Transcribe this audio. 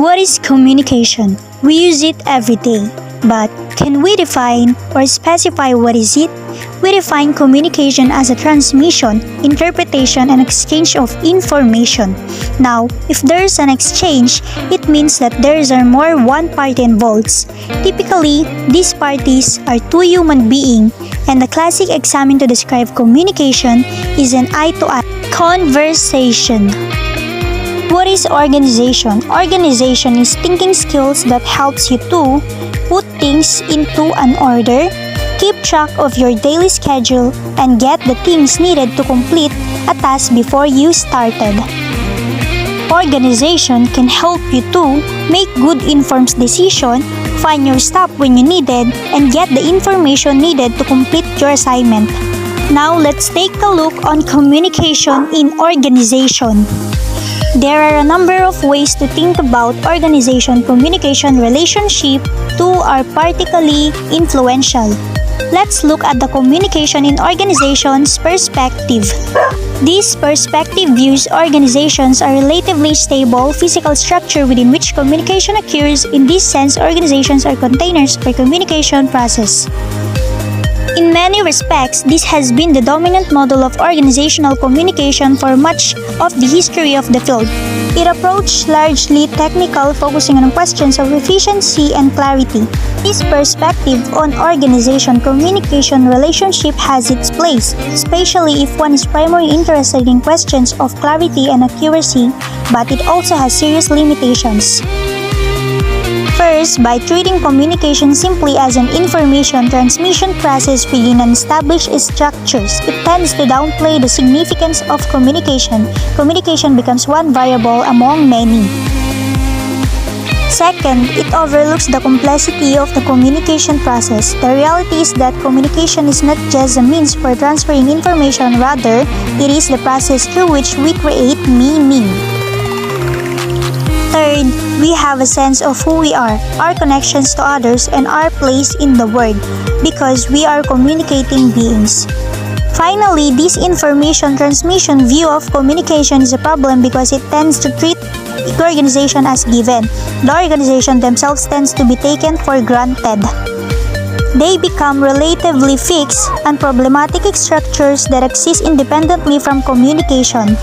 What is communication? We use it every day, but can we define or specify what is it? We define communication as a transmission, interpretation, and exchange of information. Now, if there is an exchange, it means that there is more one party involved. Typically, these parties are two human beings, and the classic example to describe communication is an eye-to-eye conversation. What is organization? Organization is thinking skills that helps you to put things into an order, keep track of your daily schedule, and get the things needed to complete a task before you started. Organization can help you to make good informed decisions, find your stop when you need it, and get the information needed to complete your assignment. Now let's take a look on communication in organization. There are a number of ways to think about organization communication relationship. Two are particularly influential. Let's look at the communication in organizations perspective. This perspective views organizations are relatively stable physical structure within which communication occurs. In this sense, organizations are containers for communication process. In many respects, this has been the dominant model of organizational communication for much of the history of the field. It approached largely technical, focusing on questions of efficiency and clarity. This perspective on organization communication relationship has its place, especially if one is primarily interested in questions of clarity and accuracy, but it also has serious limitations. First, by treating communication simply as an information transmission process within an established structures, it tends to downplay the significance of communication. Communication becomes one variable among many. Second, it overlooks the complexity of the communication process. The reality is that communication is not just a means for transferring information, rather, it is the process through which we create meaning. Third, we have a sense of who we are, our connections to others, and our place in the world, because we are communicating beings. Finally, this information transmission view of communication is a problem because it tends to treat the organization as given. The organization themselves tends to be taken for granted. They become relatively fixed and problematic structures that exist independently from communication.